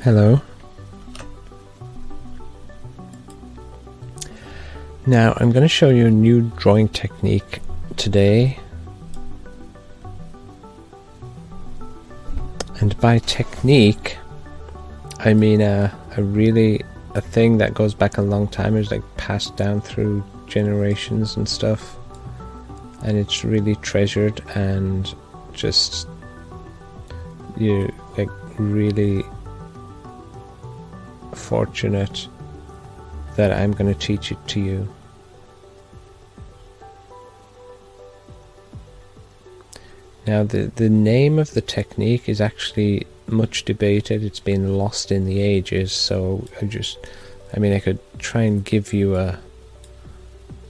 Hello. Now I'm going to show you a new drawing technique today. And by technique, I mean a thing that goes back a long time. It's like passed down through generations and stuff. And it's really treasured, and just you're like really fortunate that I'm going to teach it to you. Now the name of the technique is actually much debated. It's been lost in the ages, so I could try and give you a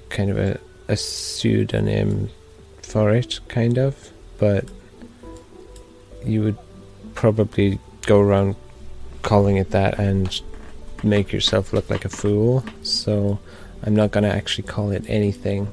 kind of a pseudonym for it, kind of, but you would probably go around calling it that and make yourself look like a fool, so I'm not going to actually call it anything.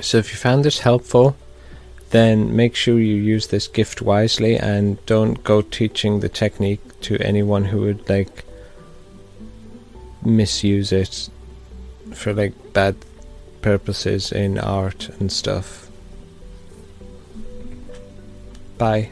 So if you found this helpful, then make sure you use this gift wisely and don't go teaching the technique to anyone who would like misuse it for like bad purposes in art and stuff. Bye.